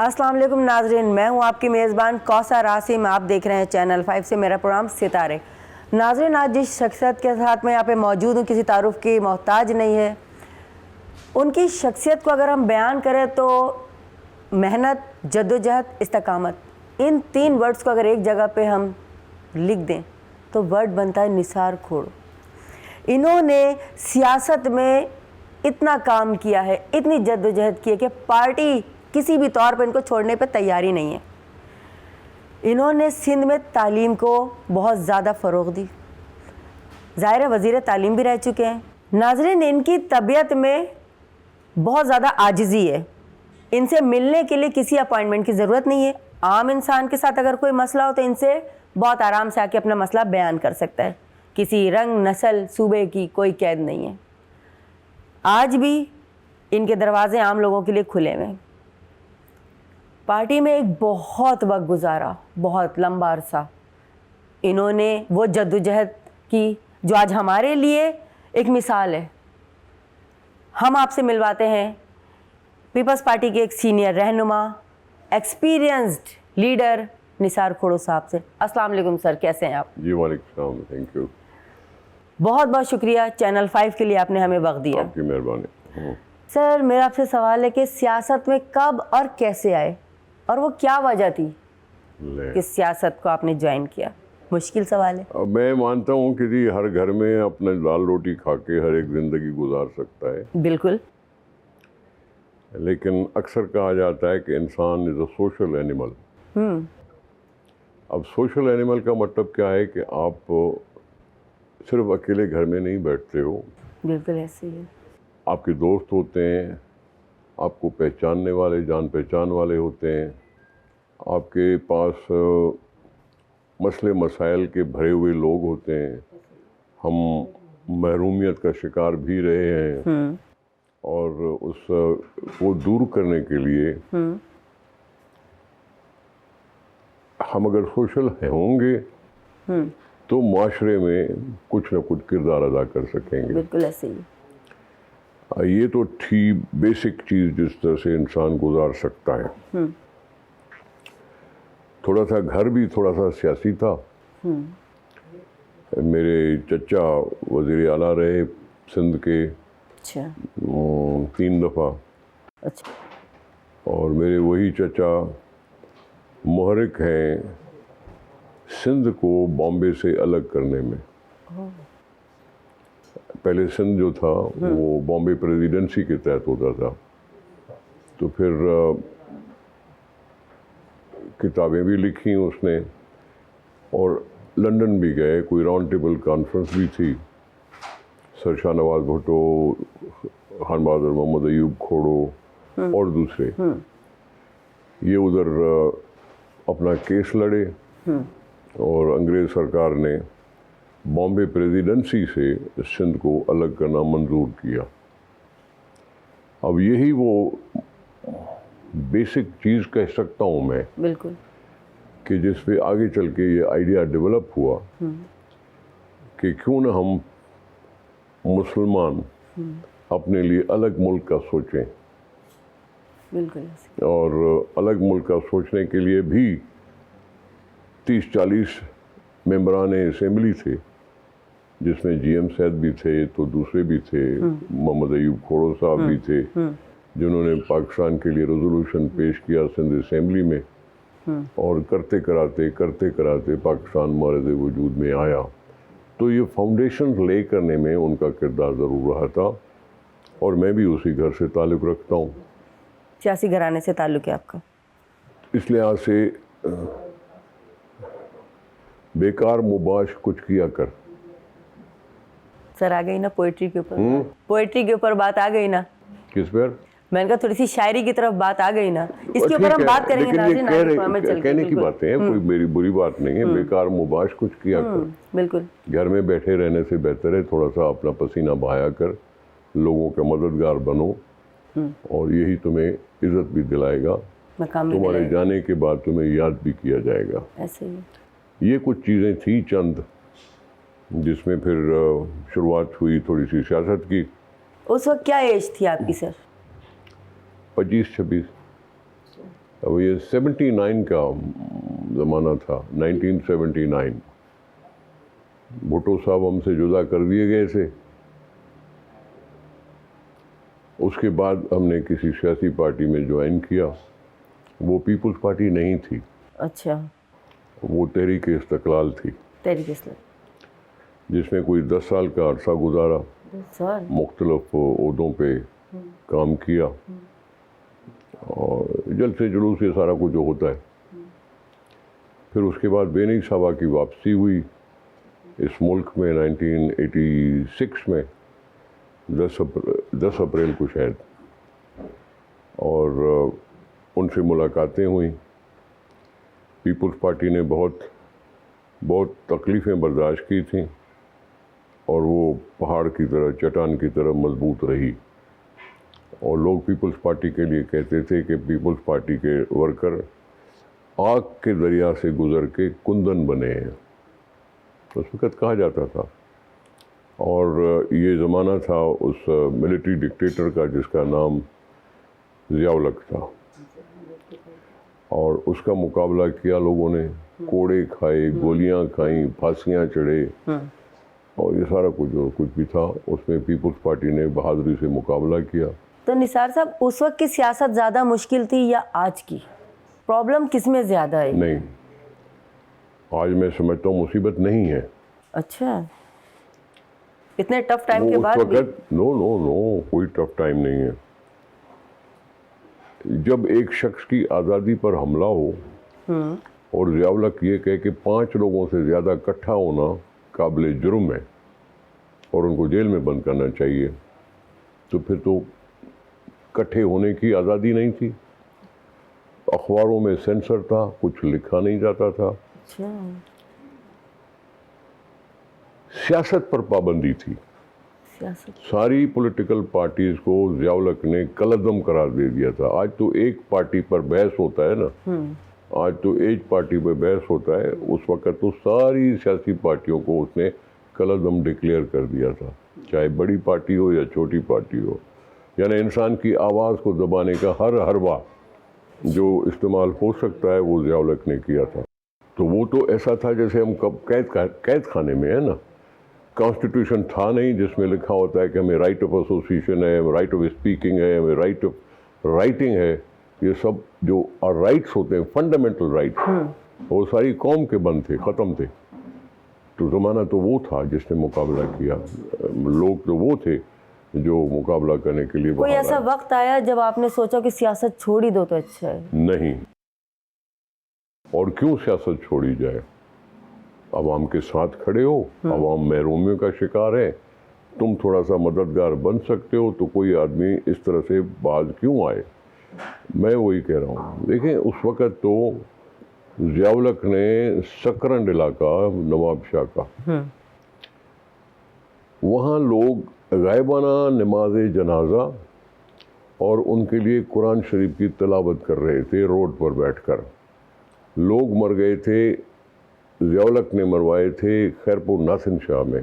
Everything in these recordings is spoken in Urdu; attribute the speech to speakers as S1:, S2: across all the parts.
S1: السلام علیکم ناظرین، میں ہوں آپ کی میزبان کوثر عاصم. آپ دیکھ رہے ہیں چینل 5 سے میرا پروگرام ستارے. ناظرین، آج جس شخصیت کے ساتھ میں یہاں پہ موجود ہوں کسی تعارف کی محتاج نہیں ہے. ان کی شخصیت کو اگر ہم بیان کریں تو محنت، جدوجہد، استقامت، ان 3 ورڈز کو اگر ایک جگہ پہ ہم لکھ دیں تو ورڈ بنتا ہے نثار کھوڑو. انہوں نے سیاست میں اتنا کام کیا ہے، اتنی جدوجہد کی ہے کہ پارٹی کسی بھی طور پہ ان کو چھوڑنے پہ تیاری نہیں ہے. انہوں نے سندھ میں تعلیم کو بہت زیادہ فروغ دی. ظاہر وزیر تعلیم بھی رہ چکے ہیں. ناظرین، ان کی طبیعت میں بہت زیادہ عاجزی ہے. ان سے ملنے کے لیے کسی اپائنٹمنٹ کی ضرورت نہیں ہے. عام انسان کے ساتھ اگر کوئی مسئلہ ہو تو ان سے بہت آرام سے آ کے اپنا مسئلہ بیان کر سکتا ہے. کسی رنگ، نسل، صوبے کی کوئی قید نہیں ہے. آج بھی ان کے دروازے عام لوگوں کے لیے کھلے ہوئے ہیں. پارٹی میں ایک بہت وقت گزارا، بہت لمبا عرصہ. انہوں نے وہ جدوجہد کی جو آج ہمارے لیے ایک مثال ہے. ہم آپ سے ملواتے ہیں پیپلز پارٹی کے ایک سینئر رہنما، ایکسپیرینسڈ لیڈر نثار کھوڑو صاحب سے. السلام علیکم سر، کیسے ہیں آپ؟
S2: جی وعلیکم السلام، تھینک یو.
S1: بہت بہت شکریہ چینل 5 کے لیے، آپ نے ہمیں وقت دیا.
S2: آپ کی مہربانی.
S1: سر، میرا آپ سے سوال ہے کہ سیاست میں کب اور کیسے آئے اور وہ کیا وجہ تھی کہ سیاست کو آپ نے جوائن کیا؟ مشکل سوال ہے.
S2: میں مانتا ہوں کہ جی ہر گھر میں اپنا دال روٹی کھا کے ہر ایک زندگی گزار سکتا ہے.
S1: بالکل.
S2: لیکن اکثر کہا جاتا ہے کہ انسان از اے سوشل اینیمل. اب سوشل اینیمل کا مطلب کیا ہے کہ آپ صرف اکیلے گھر میں نہیں بیٹھتے ہو.
S1: بالکل ایسے ہی ہے.
S2: آپ کے دوست ہوتے ہیں، آپ کو پہچاننے والے، جان پہچان والے ہوتے ہیں. آپ کے پاس مسئلے مسائل کے بھرے ہوئے لوگ ہوتے ہیں. ہم محرومیت کا شکار بھی رہے ہیں اور اس کو دور کرنے کے لیے ہم اگر سوشل ہوں گے تو معاشرے میں کچھ نہ کچھ کردار ادا کر سکیں گے.
S1: بالکل ایسے ہی.
S2: یہ تو تھی بیسک چیز جس طرح سے انسان گزار سکتا ہے. تھوڑا سا گھر بھی تھوڑا سا سیاسی تھا. میرے چچا وزیر اعلیٰ رہے سندھ کے 3 دفعہ. اور میرے وہی چچا محرک ہیں سندھ کو بامبے سے الگ کرنے میں. پہلے سندھ جو تھا وہ بامبے پریزیڈنسی کے تحت ہوتا تھا. تو پھر کتابیں بھی لکھی اس نے اور لنڈن بھی گئے. کوئی راؤنڈ ٹیبل کانفرنس بھی تھی. سر شاہ نواز بھٹو، خان بہادر محمد ایوب کھوڑو اور دوسرے یہ ادھر اپنا کیس لڑے اور انگریز سرکار نے بامبے پریزیڈنسی سے سندھ کو الگ کرنا منظور کیا. اب یہی وہ بیسک چیز کہہ سکتا ہوں میں
S1: بالکل
S2: کہ جس پہ آگے چل کے یہ آئیڈیا ڈیولپ ہوا کہ کیوں نہ ہم مسلمان اپنے لیے الگ ملک کا سوچیں.
S1: بالکل.
S2: اور الگ ملک کا سوچنے کے لیے بھی 30-40 ممبران اسمبلی تھے جس میں جی ایم سید بھی تھے تو دوسرے بھی تھے. محمد ایوب کھوڑو صاحب بھی تھے جنہوں نے پاکستان کے لیے ریزولوشن پیش کیا سندھ اسمبلی میں. اور کرتے کراتے پاکستان مورد وجود میں آیا. تو یہ فاؤنڈیشن لے کرنے میں ان کا کردار ضرور رہا تھا اور میں بھی اسی گھر سے تعلق رکھتا ہوں.
S1: سیاسی گھرانے سے تعلق ہے آپ کا؟ اس
S2: لحاظ سے بیکار مباش کچھ کیا کر.
S1: سر آ گئی نا پوئٹری کے اوپر. پوئٹری کے اوپر بات آ گئی نا.
S2: کس پر؟
S1: میں نے کہا تھوڑی سی شاعری کی طرف بات آ گئی نا، اس کے اوپر ہم بات کریں گے.
S2: کہنے کی باتیں ہیں، کوئی میری بری بات نہیں ہے. بیکار مباش کچھ کیا کر.
S1: بالکل.
S2: گھر میں بیٹھے رہنے سے بہتر ہے تھوڑا سا اپنا پسینہ بہایا کر، لوگوں کا مددگار بنو اور یہی تمہیں عزت بھی دلائے گا. تمہارے جانے کے بعد تمہیں یاد بھی کیا جائے گا.
S1: ایسے ہی.
S2: یہ کچھ چیزیں تھیں چند جس میں پھر شروعات ہوئی تھوڑی سی سیاست کی.
S1: اس وقت کیا ایج تھی آپ کی سر؟
S2: 25-26. اب یہ 79 کا زمانہ تھا، 1979. بھٹو صاحب ہم سے جدا کر دیے گئے تھے. اس کے بعد ہم نے کسی سیاسی پارٹی میں جوائن کیا. وہ پیپلز پارٹی نہیں تھی.
S1: اچھا.
S2: وہ تحریک استقلال تھی.
S1: تحریک اسلام.
S2: جس میں کوئی 10 سال کا عرصہ گزارا. مختلف عہدوں پہ کام کیا. اور جلد سے جلوس سے سارا کچھ جو ہوتا ہے. پھر اس کے بعد بے نئی صاحبہ کی واپسی ہوئی اس ملک میں 1986 میں 10 اپریل کو شاید. اور ان سے ملاقاتیں ہوئیں. پیپلز پارٹی نے بہت تکلیفیں برداشت کی تھیں اور وہ پہاڑ کی طرح، چٹان کی طرح مضبوط رہی. اور لوگ پیپلز پارٹی کے لیے کہتے تھے کہ پیپلز پارٹی کے ورکر آگ کے دریا سے گزر کے کندن بنے ہیں. اس وقت کہا جاتا تھا. اور یہ زمانہ تھا اس ملٹری ڈکٹیٹر کا جس کا نام ضیاء الحق تھا. اور اس کا مقابلہ کیا لوگوں نے. کوڑے کھائے، گولیاں کھائیں، پھانسیاں چڑھے، اور یہ سارا کچھ جو کچھ بھی تھا اس میں پیپلز پارٹی نے بہادری سے مقابلہ کیا.
S1: تو نثار صاحب اس وقت کی سیاست زیادہ مشکل تھی یا آج کی؟ پرابلم کس میں زیادہ ہے؟
S2: نہیں، آج میں سمجھتا ہوں مصیبت نہیں ہے.
S1: اچھا. اتنے ٹف ٹائم کے بعد بھی؟
S2: نو کوئی ٹف ٹائم نہیں ہے. جب ایک شخص کی آزادی پر حملہ ہو اور ضیاء الحق یہ کہے کہ 5 لوگوں سے زیادہ اکٹھا ہونا قابل جرم ہے اور ان کو جیل میں بند کرنا چاہیے، تو پھر تو اکٹھے ہونے کی آزادی نہیں تھی. اخباروں میں سینسر تھا، کچھ لکھا نہیں جاتا تھا. سیاست پر پابندی تھی. ساری پولیٹیکل پارٹیز کو ضیاء الحق نے کالعدم قرار دے دیا تھا. آج تو ایک پارٹی پر بحث ہوتا ہے نا، آج تو ایک پارٹی پر بحث ہوتا ہے. اس وقت تو ساری سیاسی پارٹیوں کو اس نے کالعدم ڈکلیئر کر دیا تھا، چاہے بڑی پارٹی ہو یا چھوٹی پارٹی ہو. یعنی انسان کی آواز کو دبانے کا ہر حربہ جو استعمال ہو سکتا ہے وہ ضیاء الحق نے کیا تھا. تو وہ تو ایسا تھا جیسے ہم قید خانے میں ہے نا. کانسٹیٹیوشن تھا نہیں جس میں لکھا ہوتا ہے کہ ہمیں رائٹ آف ایسوسیشن ہے، رائٹ آف اسپیکنگ ہے، ہمیں رائٹ آف رائٹنگ ہے. یہ سب جو رائٹس ہوتے ہیں، فنڈامنٹل رائٹس، وہ ساری قوم کے بند تھے، ختم تھے. تو زمانہ تو وہ تھا جس نے مقابلہ کیا. لوگ تو وہ تھے جو مقابلہ کرنے کے لیے.
S1: کوئی ایسا وقت آیا جب آپ نے سوچا کہ سیاست چھوڑ ہی دو تو اچھا ہے؟
S2: نہیں. اور کیوں سیاست چھوڑی جائے؟ عوام کے ساتھ کھڑے ہو، عوام محرومیوں کا شکار ہے، تم تھوڑا سا مددگار بن سکتے ہو تو کوئی آدمی اس طرح سے باز کیوں آئے؟ میں وہی کہہ رہا ہوں. دیکھیں اس وقت تو ضیاء الحق نے سکرنڈ علاقہ نواب شاہ کا، وہاں لوگ غائبانہ نماز جنازہ اور ان کے لیے قرآن شریف کی تلاوت کر رہے تھے روڈ پر بیٹھ کر. لوگ مر گئے تھے، ضیاء الحق نے مروائے تھے خیرپور ناصر شاہ میں.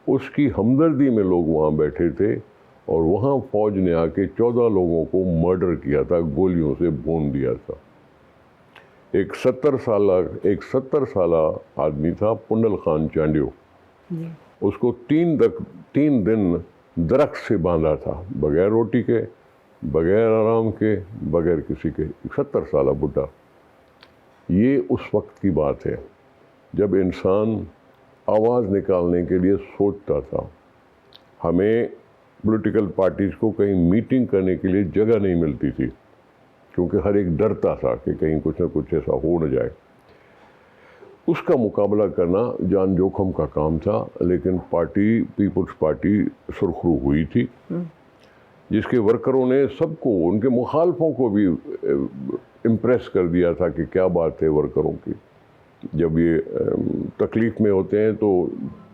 S2: اس کی ہمدردی میں لوگ وہاں بیٹھے تھے اور وہاں فوج نے آ کے 14 لوگوں کو مرڈر کیا تھا، گولیوں سے بھون دیا تھا. ایک 70 سالہ آدمی تھا پنڈل خان چانڈیو. اس کو 3 دن درخت سے باندھا تھا، بغیر روٹی کے، بغیر آرام کے، بغیر کسی کے. 70 سالہ بڈھا. یہ اس وقت کی بات ہے جب انسان آواز نکالنے کے لیے سوچتا تھا. ہمیں پولیٹیکل پارٹیز کو کہیں میٹنگ کرنے کے لیے جگہ نہیں ملتی تھی کیونکہ ہر ایک ڈرتا تھا کہ کہیں کچھ نہ کچھ ایسا ہو نہ جائے. اس کا مقابلہ کرنا جان جوکھم کا کام تھا. لیکن پارٹی، پیپلز پارٹی سرخرو ہوئی تھی، جس کے ورکروں نے سب کو، ان کے مخالفوں کو بھی امپریس کر دیا تھا کہ کیا بات ہے ورکروں کی. جب یہ تکلیف میں ہوتے ہیں تو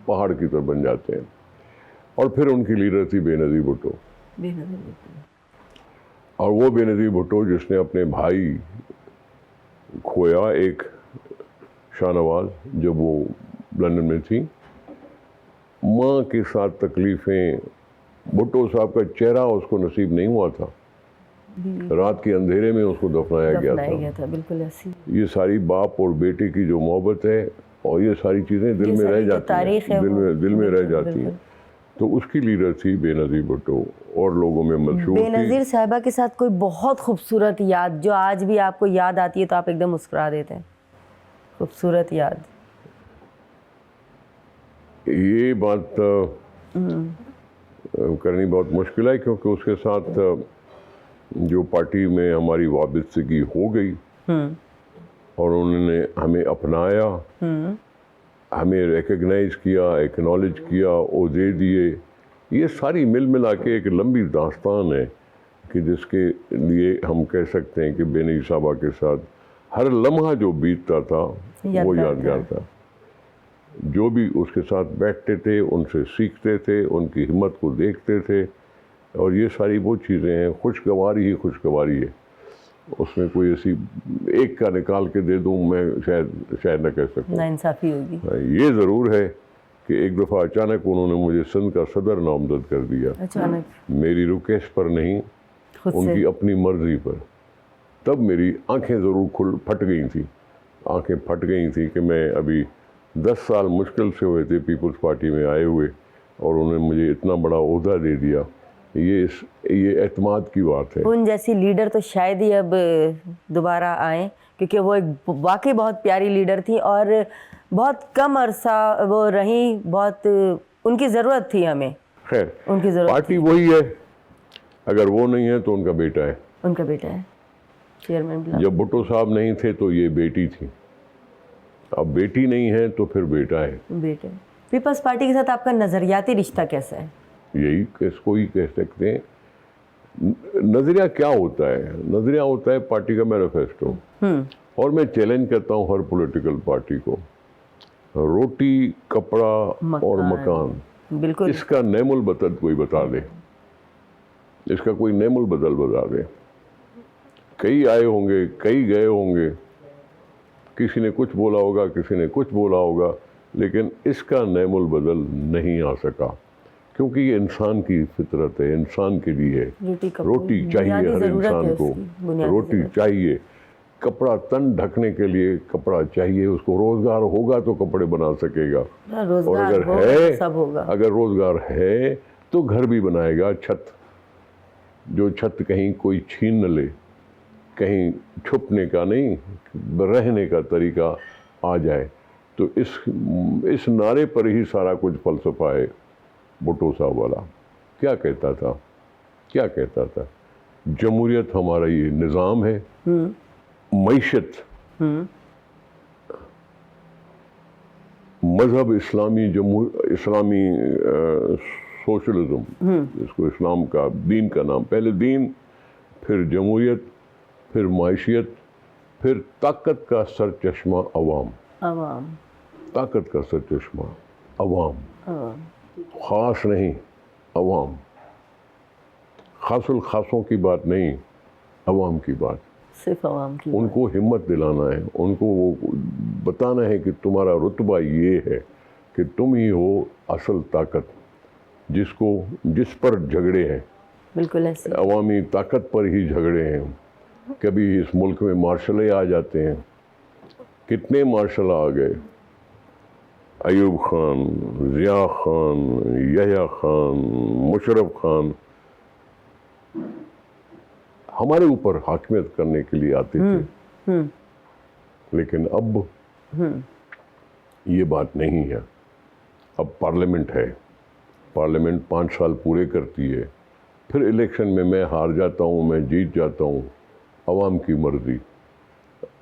S2: پہاڑ کی طرح بن جاتے ہیں. اور پھر ان کی لیڈر تھی بے نظیر بھٹو. اور وہ بے نظیر بھٹو جس نے اپنے بھائی کھویا، ایک شاہ نواز، جب وہ لندن میں تھی. ماں کے ساتھ تکلیفیں، بھٹو صاحب کا چہرہ اس کو نصیب نہیں ہوا تھا. رات کے اندھیرے میں اس کو دفنایا گیا
S1: تھا. بالکل ایسی
S2: یہ ساری باپ اور بیٹے کی جو محبت ہے اور یہ ساری چیزیں دل میں رہ جاتی ہیں, دل میں رہ جاتی ہیں. تو اس کی لیڈر تھی بے نظیر بھٹو, اور لوگوں میں مشہور تھی.
S1: بے نظیر صاحبہ کے ساتھ کوئی بہت خوبصورت یاد جو آج بھی آپ کو یاد آتی ہے تو آپ ایک دم مسکرا دیتے ہیں, خوبصورت یاد؟
S2: یہ بات کرنی بہت مشکل ہے, کیونکہ اس کے ساتھ جو پارٹی میں ہماری وابستگی ہو گئی اور انہوں نے ہمیں اپنایا, ہمیں ریکگنائز کیا, ایکنالج کیا, عہدے دیے, یہ ساری مل ملا کے ایک لمبی داستان ہے کہ جس کے لیے ہم کہہ سکتے ہیں کہ بے نظیر صاحبہ کے ساتھ ہر لمحہ جو بیتتا تھا وہ یادگار تھا. جو بھی اس کے ساتھ بیٹھتے تھے ان سے سیکھتے تھے, ان کی ہمت کو دیکھتے تھے, اور یہ ساری وہ چیزیں ہیں. خوشگواری ہی خوشگواری ہے, اس میں کوئی ایسی ایک کا نکال کے دے دوں میں شاید نہ کہہ سکوں.
S1: ناانصافی ہوگی.
S2: یہ ضرور ہے کہ ایک دفعہ اچانک انہوں نے مجھے سندھ کا صدر نامزد کر دیا, میری ریکویسٹ پر نہیں, ان کی اپنی مرضی پر. تب میری آنکھیں ضرور پھٹ گئی تھیں کہ میں ابھی 10 سال مشکل سے ہوئے تھے پیپلز پارٹی میں آئے ہوئے, اور انہوں نے مجھے اتنا بڑا عہدہ دے دیا. یہ اعتماد کی بات ہے.
S1: ان جیسی لیڈر تو شاید ہی اب دوبارہ آئیں, کیونکہ وہ ایک واقعی بہت پیاری لیڈر تھی اور بہت کم عرصہ وہ رہیں, بہت ان کی ضرورت تھی ہمیں.
S2: خیر
S1: ان کی ضرورت
S2: پارٹی وہی ہے, اگر وہ نہیں ہے تو ان کا بیٹا ہے.
S1: ان کا بیٹا ہے چیئرمین.
S2: جب بھٹو صاحب نہیں تھے تو یہ بیٹی تھی, اب بیٹی نہیں ہے تو پھر بیٹا ہے.
S1: بیٹا. پیپلز پارٹی کے ساتھ آپ کا نظریاتی رشتہ کیسا ہے؟
S2: یہی اس کو ہی کہہ سکتے ہیں. نظریہ کیا ہوتا ہے؟ نظریہ ہوتا ہے پارٹی کا مینیفیسٹو, اور میں چیلنج کرتا ہوں ہر پولیٹیکل پارٹی کو, روٹی, کپڑا اور مکان,
S1: بالکل
S2: اس کا نیم البدل کوئی بتا دے, اس کا کوئی نیم البدل بتا دے. کئی آئے ہوں گے, کئی گئے ہوں گے, کسی نے کچھ بولا ہوگا, کسی نے کچھ بولا ہوگا, لیکن اس کا نیم البدل نہیں آ سکا, کیونکہ یہ انسان کی فطرت ہے, انسان کے لیے روٹی چاہیے, ہر انسان کو روٹی چاہیے. کپڑا, تن ڈھکنے کے لیے کپڑا چاہیے, اس کو روزگار ہوگا تو کپڑے بنا سکے گا, اور اگر روزگار ہے تو گھر بھی بنائے گا. چھت, جو چھت کہیں کوئی چھین نہ لے, کہیں چھپنے کا نہیں, رہنے کا طریقہ آ جائے. تو اس نعرے پر ہی سارا کچھ فلسفہ ہے بھٹو صاحب والا. کیا کہتا تھا؟ جمہوریت ہمارا یہ نظام ہے, معیشت, مذہب اسلامی, اسلامی سوشلزم, اس کو اسلام کا, دین کا نام, پہلے دین, پھر جمہوریت, پھر معیشیت, پھر طاقت کا سرچشمہ عوام. طاقت کا سرچشمہ عوام, خاص نہیں, عوام. خاص الخاصوں کی بات نہیں, عوام کی بات,
S1: صرف عوام کی. ان
S2: کو ہمت دلانا ہے, ان کو وہ بتانا ہے کہ تمہارا رتبہ یہ ہے کہ تم ہی ہو اصل طاقت, جس پر جھگڑے ہیں.
S1: بالکل ایسے
S2: عوامی طاقت پر ہی جھگڑے ہیں. کبھی اس ملک میں مارشلیں آ جاتے ہیں, کتنے مارشل آ گئے, ایوب خان, ضیاء خان, یحییٰ خان, مشرف خان, ہمارے اوپر حاکمیت کرنے کے لیے آتے تھے. لیکن اب یہ بات نہیں ہے. اب پارلیمنٹ ہے, پارلیمنٹ 5 سال پورے کرتی ہے, پھر الیکشن میں ہار جاتا ہوں, میں جیت جاتا ہوں. عوام کی مرضی,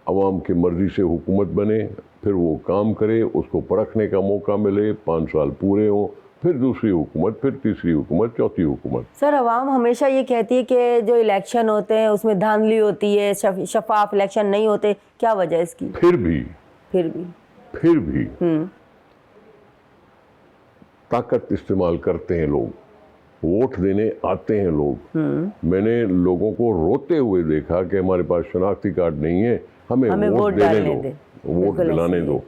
S2: عوام کی مرضی سے حکومت بنے, پھر وہ کام کرے, اس کو پرکھنے کا موقع ملے, 5 سال پورے ہوں, پھر دوسری حکومت, پھر تیسری حکومت, چوتھی حکومت.
S1: سر عوام ہمیشہ یہ کہتی ہے کہ جو الیکشن ہوتے ہیں اس میں دھاندلی ہوتی ہے, شفاف الیکشن نہیں ہوتے, کیا وجہ ہے اس کی؟
S2: پھر بھی طاقت استعمال کرتے ہیں لوگ, ووٹ دینے آتے ہیں لوگ. میں نے لوگوں کو روتے ہوئے دیکھا کہ ہمارے پاس شناختی کارڈ نہیں ہے, ہمیں ووٹ دینے دو, ووٹ دلانے دو.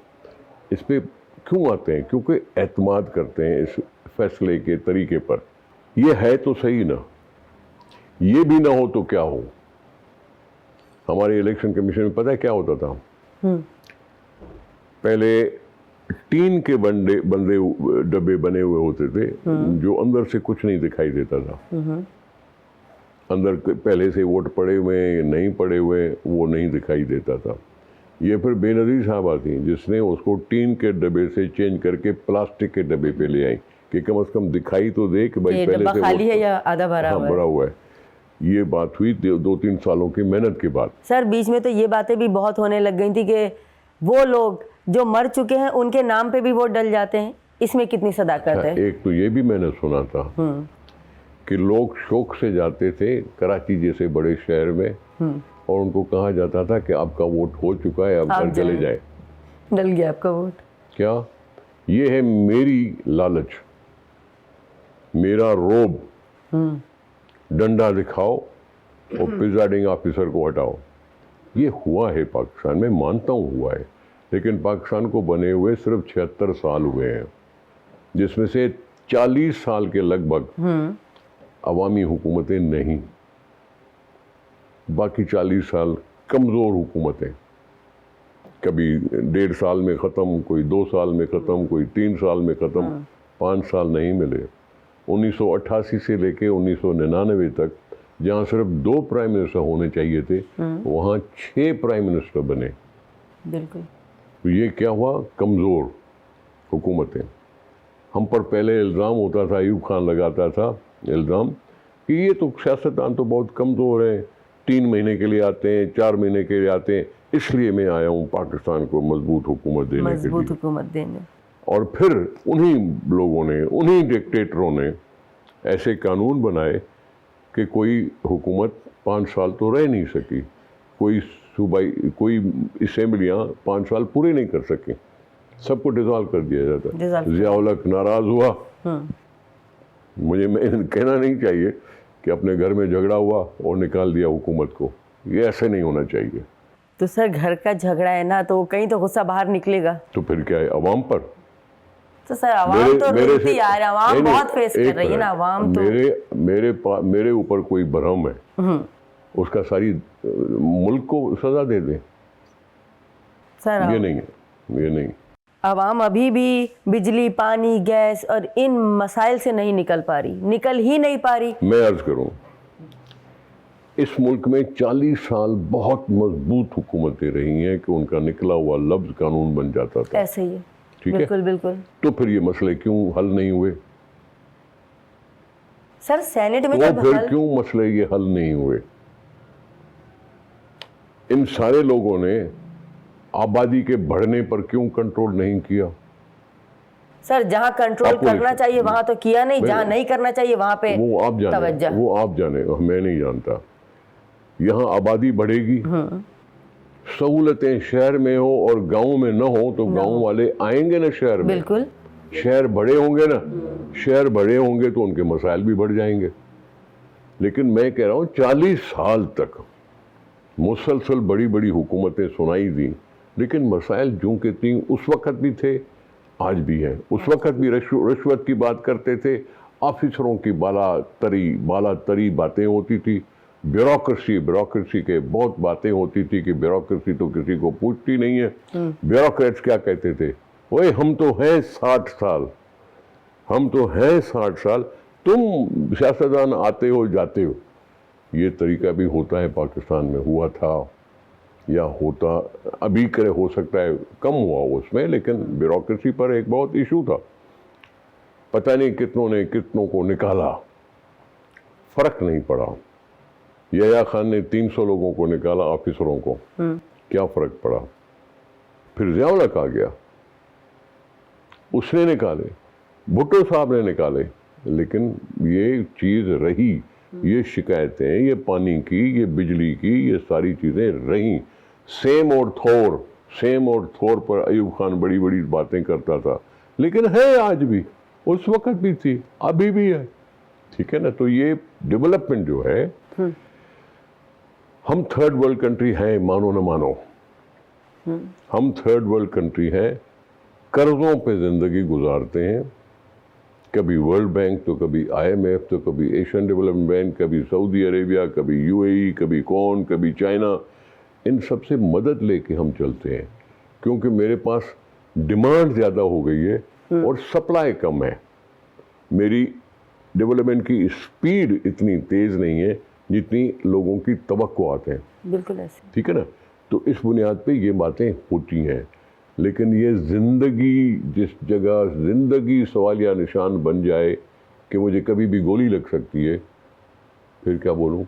S2: اس پہ کیوں آتے ہیں؟ کیونکہ اعتماد کرتے ہیں اس فیصلے کے طریقے پر. یہ ہے تو صحیح نا, یہ بھی نہ ہو تو کیا ہو. ہمارے الیکشن کمیشن میں پتہ ہے کیا ہوتا تھا؟ پہلے ٹین کے ڈبے بنے ہوئے ہوتے تھے جو اندر سے کچھ نہیں دکھائی دیتا تھا. اندر پہلے سے ووٹ پڑے ہوئے ہیں نہیں پڑے ہوئے وہ نہیں دکھائی دیتا تھا. یہ پھر بے نظیر صاحب آتی ہیں جس نے اس کو ٹین کے ڈبے سے چینج کر کے پلاسٹک کے ڈبے پہ لے آئیں کہ کم از کم دکھائی تو دے کہ بھائی پہلے سے
S1: خالی ہے یا آدھا بھرا
S2: ہوا ہے. یہ بات ہوئی 2-3 سالوں کی محنت کے بعد.
S1: سر بیچ میں تو یہ باتیں بھی بہت ہونے لگ گئی تھی کہ وہ لوگ جو مر چکے ہیں ان کے نام پہ بھی ووٹ ڈل جاتے ہیں. اس میں کتنی صداقت ہے؟
S2: ایک تو یہ بھی میں نے سنا تھا کہ لوگ شوق سے جاتے تھے کراچی جیسے بڑے شہر میں اور ان کو کہا جاتا تھا کہ آپ کا ووٹ ہو چکا ہے اب گھر چلے جائیں.
S1: ڈل گیا آپ کا ووٹ.
S2: کیا یہ ہے میری لالچ، میرا روب. ڈنڈا دکھاؤ اور پریزائڈنگ آفیسر کو ہٹاؤ. یہ ہوا ہے پاکستان میں، مانتا ہوں ہوا ہے، لیکن پاکستان کو بنے ہوئے صرف 76 سال ہوئے ہیں جس میں سے 40 سال کے لگ بھگ عوامی حکومتیں نہیں. باقی 40 سال کمزور حکومتیں، کبھی 1.5 سال میں ختم، کوئی 2 سال میں ختم، کوئی 3 سال میں ختم. 5 سال نہیں ملے. 1988 سے لے کے 1999 تک جہاں صرف 2 پرائم منسٹر ہونے چاہیے تھے وہاں 6 پرائم منسٹر بنے.
S1: بالکل.
S2: تو یہ کیا ہوا؟ کمزور حکومتیں. ہم پر پہلے الزام ہوتا تھا، ایوب خان لگاتا تھا الزام کہ یہ تو سیاستدان تو بہت کمزور ہیں، 3 مہینے کے لیے آتے ہیں، 4 مہینے کے لیے آتے ہیں، اس لیے میں آیا ہوں پاکستان کو مضبوط حکومت دینے کے لیے.
S1: مضبوط حکومت دینے.
S2: اور پھر انہی لوگوں نے، انہی ڈکٹیٹروں نے ایسے قانون بنائے کہ کوئی حکومت 5 سال تو رہ نہیں سکی. کوئی اسمبلیاں 5 سال پورے نہیں کر سکیں، سب کو ڈیزالو کر دیا جاتا. ضیاء الحق ناراض ہوا. مجھے کہنا نہیں چاہیے کہ اپنے گھر میں جھگڑا ہوا اور نکال دیا حکومت کو. یہ ایسے نہیں ہونا چاہیے.
S1: تو سر گھر کا جھگڑا ہے نا تو کہیں تو غصہ باہر نکلے گا.
S2: تو پھر کیا ہے؟ عوام پر.
S1: تو سر عوام تو روتی آ رہا ہے، عوام بہت فیس کر رہی ہے نا. عوام تو
S2: میرے اوپر کوئی برہم ہے اس کا ساری ملک کو سزا دے دیں.
S1: سر
S2: یہ نہیں ہے، یہ نہیں.
S1: عوام ابھی بھی بجلی، پانی، گیس اور ان مسائل سے نہیں نکل پا رہی، نکل ہی نہیں پا رہی.
S2: میں عرض کروں اس ملک میں 40 سال بہت مضبوط حکومتیں رہی ہیں کہ ان کا نکلا ہوا لفظ قانون بن جاتا تھا.
S1: ایسے ہی ہے.
S2: ٹھیک ہے،
S1: بالکل بالکل.
S2: تو پھر یہ مسئلے کیوں حل نہیں ہوئے؟
S1: سر سینٹ میں
S2: تو پھر کیوں مسئلے یہ حل نہیں ہوئے؟ ان سارے لوگوں نے آبادی کے بڑھنے پر کیوں کنٹرول نہیں کیا؟
S1: سر جہاں کنٹرول کرنا چاہیے وہاں تو کیا نہیں، جہاں نہیں کرنا چاہیے وہاں پہ توجہ.
S2: وہ آپ جانے، میں نہیں جانتا. یہاں آبادی بڑھے گی، سہولتیں شہر میں ہو اور گاؤں میں نہ ہو تو گاؤں والے آئیں گے نا شہر میں.
S1: بالکل.
S2: شہر بڑے ہوں گے نا، شہر بڑے ہوں گے تو ان کے مسائل بھی بڑھ جائیں گے. لیکن میں کہہ رہا ہوں 40 سال تک مسلسل بڑی بڑی حکومتیں سنائی دیں لیکن مسائل جو کہ تھیں اس وقت بھی تھے، آج بھی ہیں. اس وقت بھی رشوت کی بات کرتے تھے، آفیسروں کی بالا تری باتیں ہوتی تھی. بیوروکریسی کے بہت باتیں ہوتی تھی کہ بیوروکریسی تو کسی کو پوچھتی نہیں ہے. بیوروکریٹس کیا کہتے تھے؟ اوے ہم تو ہیں 60 سال، ہم تو ہیں 60 سال، تم سیاستدان آتے ہو جاتے ہو. یہ طریقہ بھی ہوتا ہے پاکستان میں، ہوا تھا یا ہوتا ابھی کرے، ہو سکتا ہے کم ہوا اس میں، لیکن بیوروکریسی پر ایک بہت ایشو تھا. پتہ نہیں کتنوں نے کتنوں کو نکالا، فرق نہیں پڑا. یحییٰ خان نے 300 لوگوں کو نکالا، آفیسروں کو، کیا فرق پڑا؟ پھر ضیاء الحق آ گیا، اس نے نکالے، بھٹو صاحب نے نکالے، لیکن یہ چیز رہی. یہ شکایتیں، یہ پانی کی، یہ بجلی کی، یہ ساری چیزیں رہیں. سیم اور تھور پر ایوب خان بڑی بڑی باتیں کرتا تھا، لیکن ہے آج بھی، اس وقت بھی تھی، ابھی بھی ہے. ٹھیک ہے نا؟ تو یہ ڈیولپمنٹ جو ہے، ہم 3rd ورلڈ کنٹری ہیں، مانو نہ مانو، ہم 3rd ورلڈ کنٹری ہیں، قرضوں پہ زندگی گزارتے ہیں. کبھی ورلڈ بینک تو کبھی IMF تو کبھی ایشین ڈیولپمنٹ بینک، کبھی سعودی عربیہ، کبھی UAE، کبھی کون، کبھی چائنا، ان سب سے مدد لے کے ہم چلتے ہیں، کیونکہ میرے پاس ڈیمانڈ زیادہ ہو گئی ہے اور سپلائی کم ہے. میری ڈیولپمنٹ کی اسپیڈ اتنی تیز نہیں ہے جتنی لوگوں کی توقعات ہیں.
S1: بالکل ایسے.
S2: ٹھیک ہے نا؟ تو اس بنیاد پہ یہ باتیں ہوتی ہیں، لیکن یہ زندگی، جس جگہ زندگی سوالیہ نشان بن جائے کہ مجھے کبھی بھی گولی لگ سکتی ہے، پھر کیا بولوں.